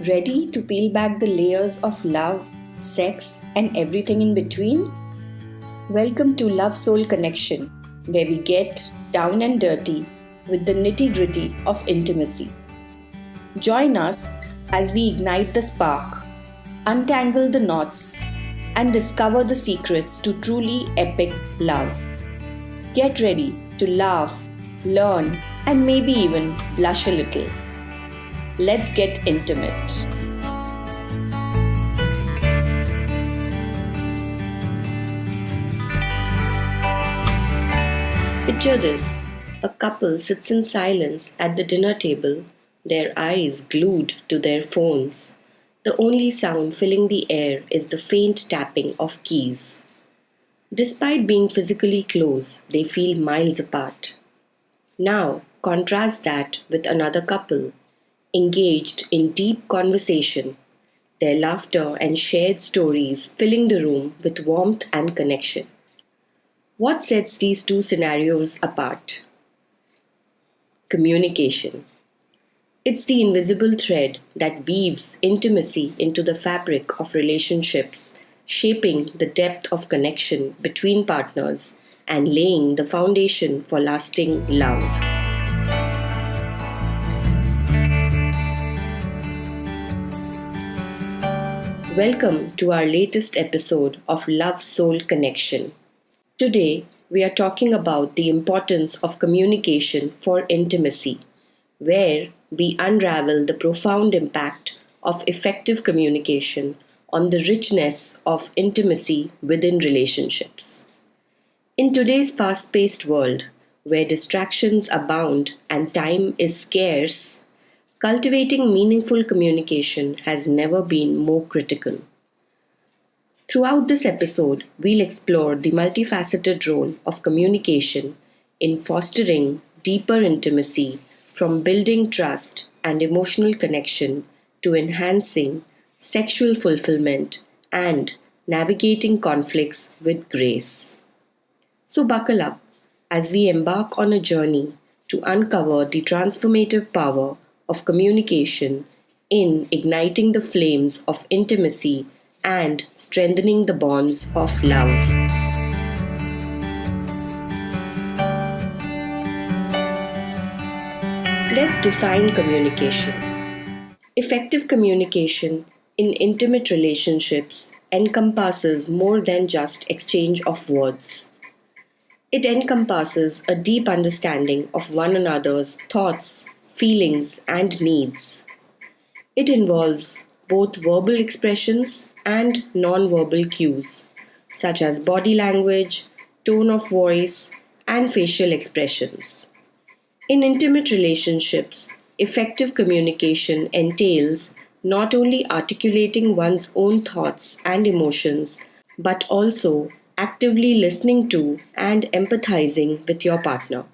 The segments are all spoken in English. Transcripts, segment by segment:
Ready to peel back the layers of love, sex, and everything in between? Welcome to Love Soul Connection, where we get down and dirty with the nitty gritty of intimacy. Join us as we ignite the spark, untangle the knots, and discover the secrets to truly epic love. Get ready to laugh, learn, and maybe even blush a little. Let's get intimate. Picture this: a couple sits in silence at the dinner table, their eyes glued to their phones. The only sound filling the air is the faint tapping of keys. Despite being physically close, they feel miles apart. Now, contrast that with another couple, engaged in deep conversation, their laughter and shared stories filling the room with warmth and connection. What sets these two scenarios apart? Communication. It's the invisible thread that weaves intimacy into the fabric of relationships, shaping the depth of connection between partners and laying the foundation for lasting love. Welcome to our latest episode of Love Soul Connection. Today, we are talking about the importance of communication for intimacy, where we unravel the profound impact of effective communication on the richness of intimacy within relationships. In today's fast paced world, where distractions abound and time is scarce, cultivating meaningful communication has never been more critical. Throughout this episode, we'll explore the multifaceted role of communication in fostering deeper intimacy, from building trust and emotional connection to enhancing sexual fulfillment and navigating conflicts with grace. So, buckle up as we embark on a journey to uncover the transformative power of communication in igniting the flames of intimacy and strengthening the bonds of love. Let's define communication. Effective communication in intimate relationships encompasses more than just exchange of words. It encompasses a deep understanding of one another's thoughts, feelings, and needs. It involves both verbal expressions and non-verbal cues, such as body language, tone of voice, and facial expressions. In intimate relationships, effective communication entails not only articulating one's own thoughts and emotions, but also actively listening to and empathizing with your partner.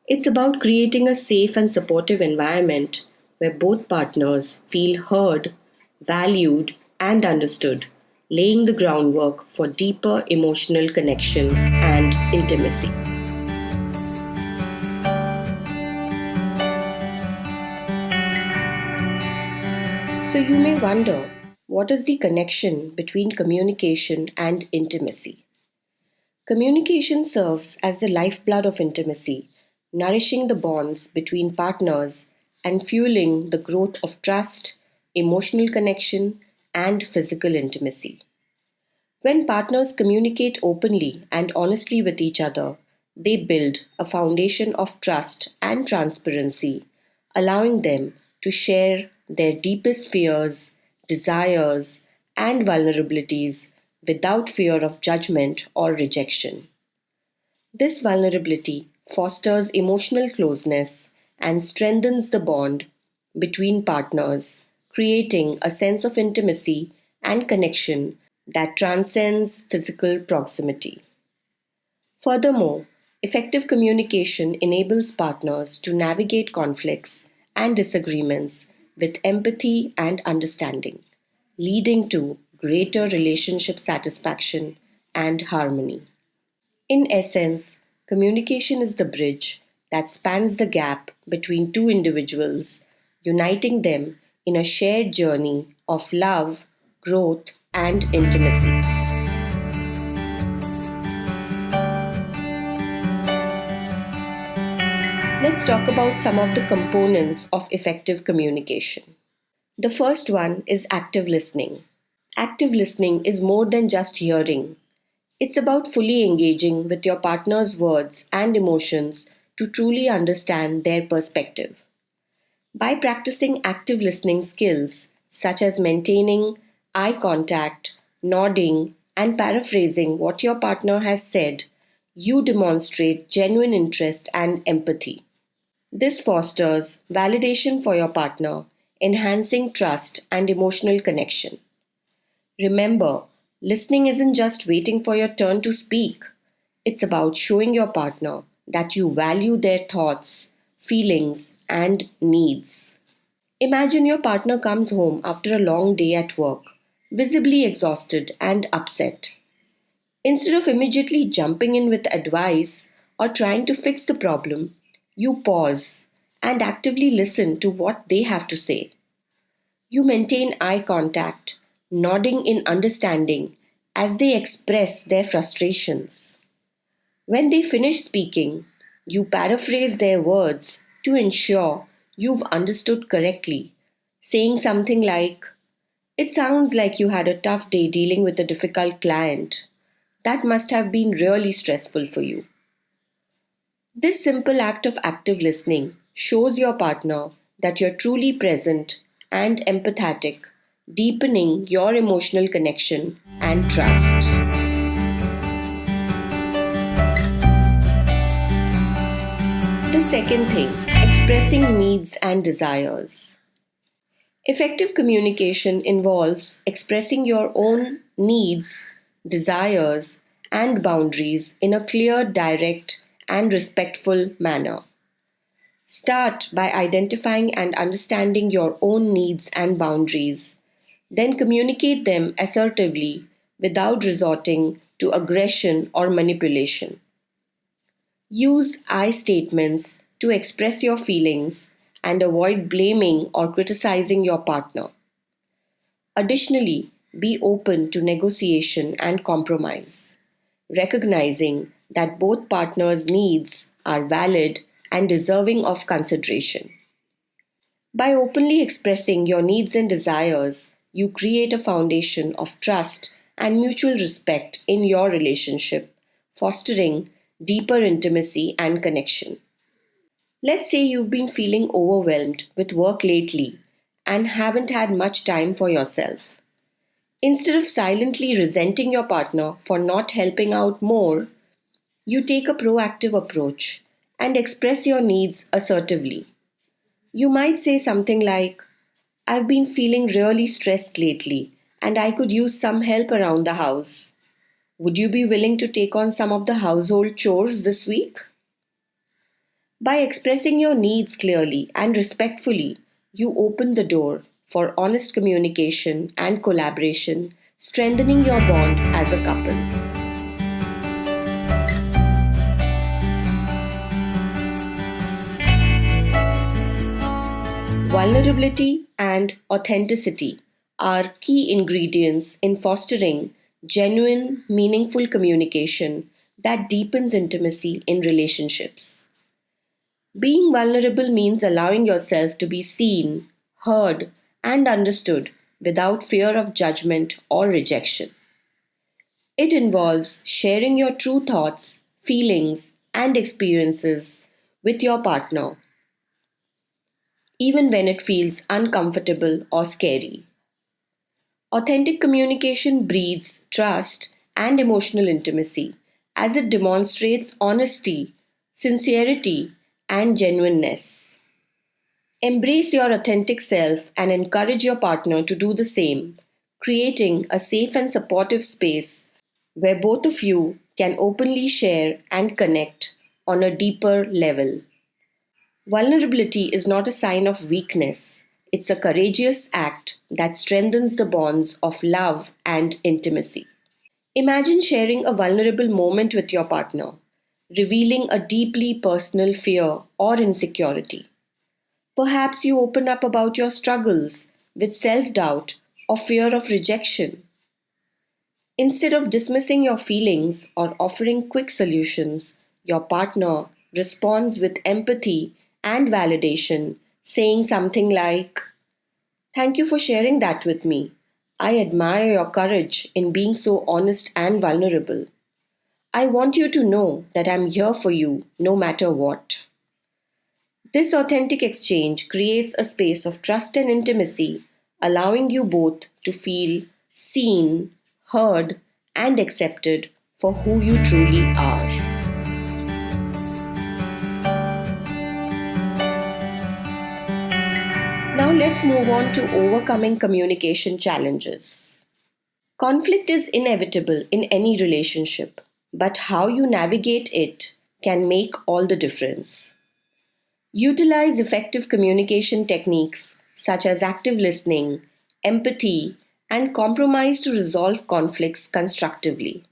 It's about creating a safe and supportive environment where both partners feel heard, valued, and understood, laying the groundwork for deeper emotional connection and intimacy. So you may wonder, what is the connection between communication and intimacy? Communication serves as the lifeblood of intimacy, nourishing the bonds between partners and fueling the growth of trust, emotional connection, and physical intimacy. When partners communicate openly and honestly with each other, they build a foundation of trust and transparency, allowing them to share their deepest fears, desires, and vulnerabilities without fear of judgment or rejection. This vulnerability fosters emotional closeness and strengthens the bond between partners, creating a sense of intimacy and connection that transcends physical proximity. Furthermore, effective communication enables partners to navigate conflicts and disagreements with empathy and understanding, leading to greater relationship satisfaction and harmony. In essence, communication is the bridge that spans the gap between two individuals, uniting them in a shared journey of love, growth, and intimacy. Let's talk about some of the components of effective communication. The first one is active listening. Active listening is more than just hearing. It's about fully engaging with your partner's words and emotions to truly understand their perspective. By practicing active listening skills, such as maintaining eye contact, nodding, and paraphrasing what your partner has said, you demonstrate genuine interest and empathy. This fosters validation for your partner, enhancing trust and emotional connection. Remember, listening isn't just waiting for your turn to speak, it's about showing your partner that you value their thoughts, feelings, and needs. Imagine your partner comes home after a long day at work, visibly exhausted and upset. Instead of immediately jumping in with advice or trying to fix the problem, you pause and actively listen to what they have to say. You maintain eye contact, nodding in understanding as they express their frustrations. When they finish speaking, you paraphrase their words to ensure you've understood correctly, saying something like, "It sounds like you had a tough day dealing with a difficult client. That must have been really stressful for you." This simple act of active listening shows your partner that you're truly present and empathetic, deepening your emotional connection and trust. The second thing, expressing needs and desires. Effective communication involves expressing your own needs, desires, and boundaries in a clear, direct, and respectful manner. Start by identifying and understanding your own needs and boundaries. Then communicate them assertively without resorting to aggression or manipulation. Use I statements to express your feelings and avoid blaming or criticizing your partner. Additionally, be open to negotiation and compromise, recognizing that both partners' needs are valid and deserving of consideration. By openly expressing your needs and desires, you create a foundation of trust and mutual respect in your relationship, fostering deeper intimacy and connection. Let's say you've been feeling overwhelmed with work lately and haven't had much time for yourself. Instead of silently resenting your partner for not helping out more, you take a proactive approach and express your needs assertively. You might say something like, "I've been feeling really stressed lately and I could use some help around the house. Would you be willing to take on some of the household chores this week?" By expressing your needs clearly and respectfully, you open the door for honest communication and collaboration, strengthening your bond as a couple. Vulnerability and authenticity are key ingredients in fostering genuine, meaningful communication that deepens intimacy in relationships. Being vulnerable means allowing yourself to be seen, heard, and understood without fear of judgment or rejection. It involves sharing your true thoughts, feelings, and experiences with your partner, even when it feels uncomfortable or scary. Authentic communication breeds trust and emotional intimacy as it demonstrates honesty, sincerity, and genuineness. Embrace your authentic self and encourage your partner to do the same, creating a safe and supportive space where both of you can openly share and connect on a deeper level. Vulnerability is not a sign of weakness, it's a courageous act that strengthens the bonds of love and intimacy. Imagine sharing a vulnerable moment with your partner, revealing a deeply personal fear or insecurity. Perhaps you open up about your struggles, with self doubt or fear of rejection. Instead of dismissing your feelings or offering quick solutions, your partner responds with empathy and validation, saying something like, "Thank you for sharing that with me. I admire your courage in being so honest and vulnerable. I want you to know that I'm here for you no matter what." This authentic exchange creates a space of trust and intimacy, allowing you both to feel seen, heard, and accepted for who you truly are. Now let's move on to overcoming communication challenges. Conflict is inevitable in any relationship, but how you navigate it can make all the difference. Utilize effective communication techniques such as active listening, empathy, and compromise to resolve conflicts constructively.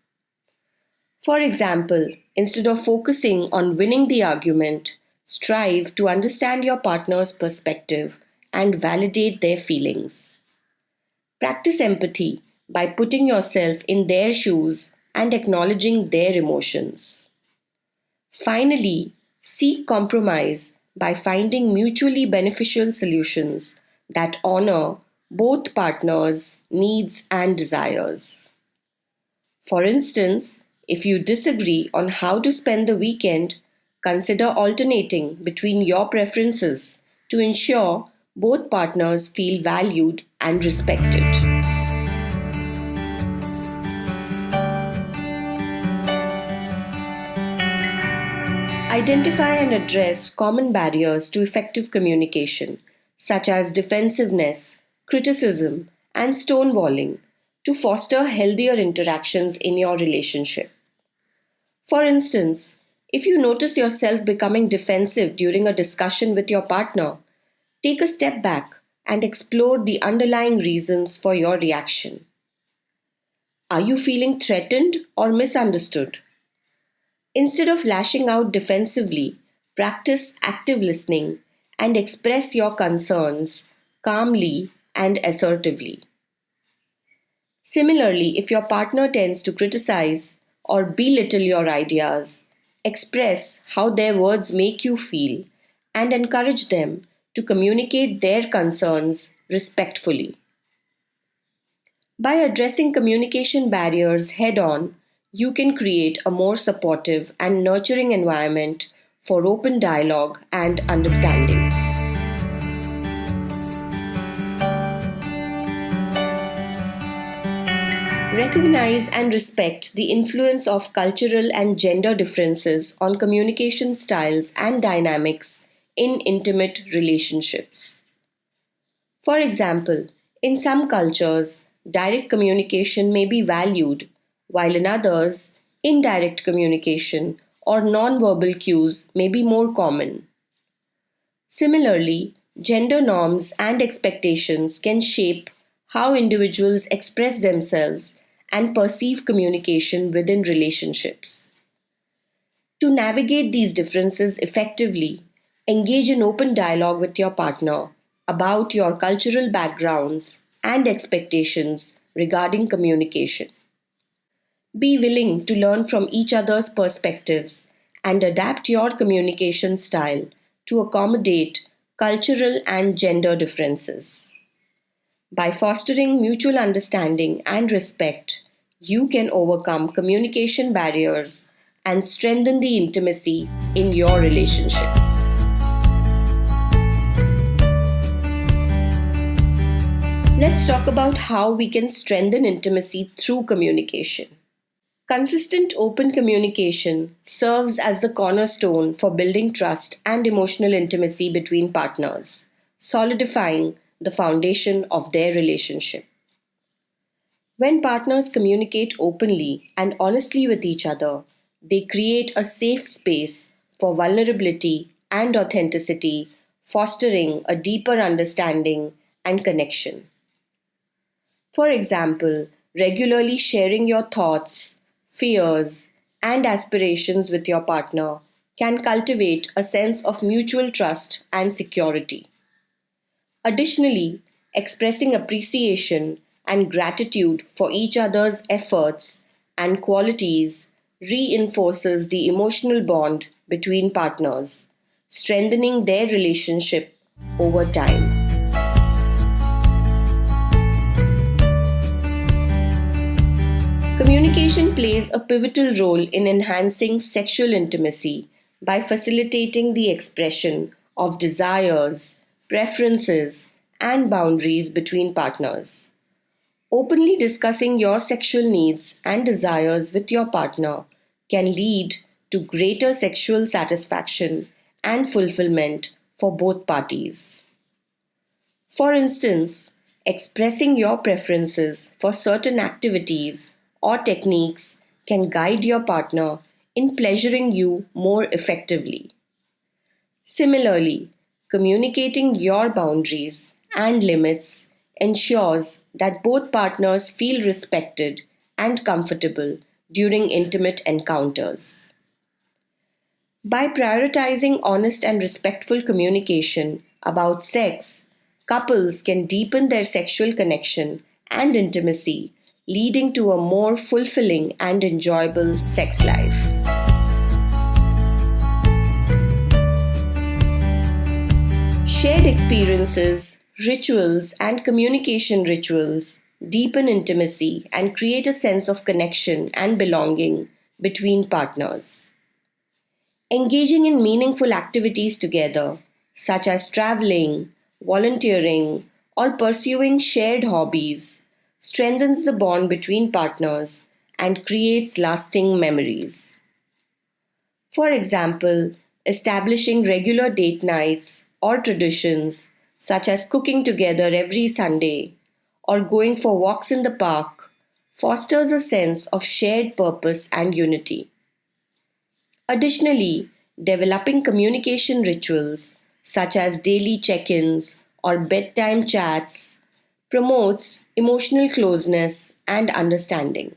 For example, instead of focusing on winning the argument, strive to understand your partner's perspective and validate their feelings. Practice empathy by putting yourself in their shoes and acknowledging their emotions. Finally, seek compromise by finding mutually beneficial solutions that honor both partners' needs and desires. For instance, if you disagree on how to spend the weekend, consider alternating between your preferences to ensure both partners feel valued and respected. Identify and address common barriers to effective communication, such as defensiveness, criticism, and stonewalling, to foster healthier interactions in your relationship. For instance, if you notice yourself becoming defensive during a discussion with your partner, take a step back and explore the underlying reasons for your reaction. Are you feeling threatened or misunderstood? Instead of lashing out defensively, practice active listening and express your concerns calmly and assertively. Similarly, if your partner tends to criticize or belittle your ideas, express how their words make you feel and encourage them to communicate their concerns respectfully. By addressing communication barriers head on, you can create a more supportive and nurturing environment for open dialogue and understanding. Recognize and respect the influence of cultural and gender differences on communication styles and dynamics in intimate relationships. For example, in some cultures, direct communication may be valued, while in others, indirect communication or nonverbal cues may be more common. Similarly, gender norms and expectations can shape how individuals express themselves and perceive communication within relationships. To navigate these differences effectively, engage in open dialogue with your partner about your cultural backgrounds and expectations regarding communication. Be willing to learn from each other's perspectives and adapt your communication style to accommodate cultural and gender differences. By fostering mutual understanding and respect, you can overcome communication barriers and strengthen the intimacy in your relationship. Let's talk about how we can strengthen intimacy through communication. Consistent open communication serves as the cornerstone for building trust and emotional intimacy between partners, solidifying the foundation of their relationship. When partners communicate openly and honestly with each other, they create a safe space for vulnerability and authenticity, fostering a deeper understanding and connection. For example, regularly sharing your thoughts, fears, and aspirations with your partner can cultivate a sense of mutual trust and security. Additionally, expressing appreciation and gratitude for each other's efforts and qualities reinforces the emotional bond between partners, strengthening their relationship over time. Communication plays a pivotal role in enhancing sexual intimacy by facilitating the expression of desires, preferences, and boundaries between partners. Openly discussing your sexual needs and desires with your partner can lead to greater sexual satisfaction and fulfillment for both parties. For instance, expressing your preferences for certain activities or techniques can guide your partner in pleasuring you more effectively. Similarly, communicating your boundaries and limits ensures that both partners feel respected and comfortable during intimate encounters. By prioritizing honest and respectful communication about sex, couples can deepen their sexual connection and intimacy, leading to a more fulfilling and enjoyable sex life. Shared experiences, rituals, and communication rituals deepen intimacy and create a sense of connection and belonging between partners. Engaging in meaningful activities together, such as traveling, volunteering, or pursuing shared hobbies, strengthens the bond between partners and creates lasting memories. For example, establishing regular date nights or traditions such as cooking together every Sunday or going for walks in the park fosters a sense of shared purpose and unity. Additionally, developing communication rituals such as daily check ins or bedtime chats promotes emotional closeness and understanding.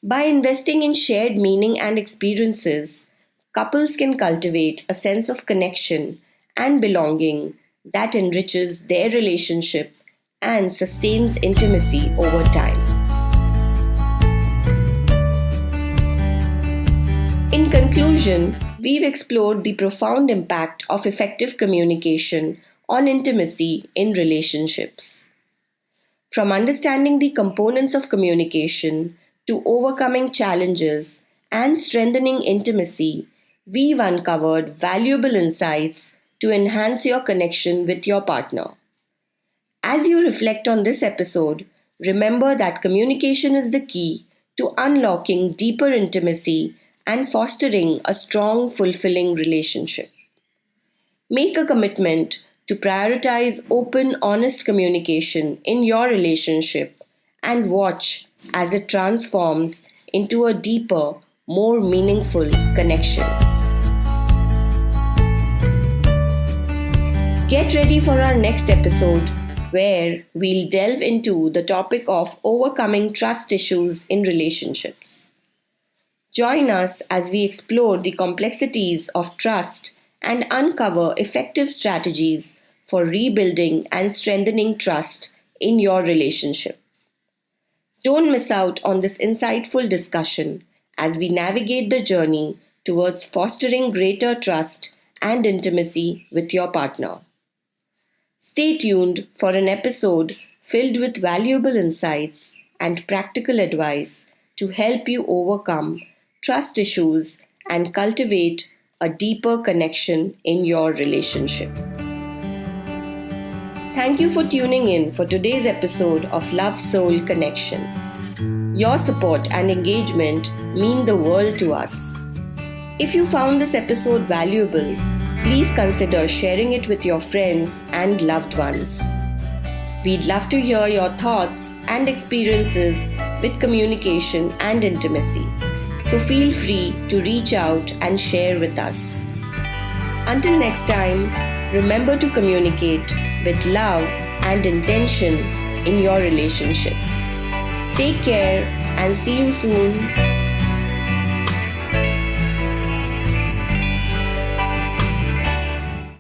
By investing in shared meaning and experiences, couples can cultivate a sense of connection and belonging that enriches their relationship and sustains intimacy over time. In conclusion, we've explored the profound impact of effective communication on intimacy in relationships. From understanding the components of communication to overcoming challenges and strengthening intimacy, we've uncovered valuable insights to enhance your connection with your partner. As you reflect on this episode, remember that communication is the key to unlocking deeper intimacy and fostering a strong, fulfilling relationship. Make a commitment to prioritize open, honest communication in your relationship and watch as it transforms into a deeper, more meaningful connection. Get ready for our next episode where we'll delve into the topic of overcoming trust issues in relationships. Join us as we explore the complexities of trust and uncover effective strategies for rebuilding and strengthening trust in your relationship. Don't miss out on this insightful discussion as we navigate the journey towards fostering greater trust and intimacy with your partner. Stay tuned for an episode filled with valuable insights and practical advice to help you overcome trust issues and cultivate a deeper connection in your relationship. Thank you for tuning in for today's episode of Love Soul Connection. Your support and engagement mean the world to us. If you found this episode valuable, please consider sharing it with your friends and loved ones. We'd love to hear your thoughts and experiences with communication and intimacy, so feel free to reach out and share with us. Until next time, remember to communicate with love and intention in your relationships. Take care and see you soon.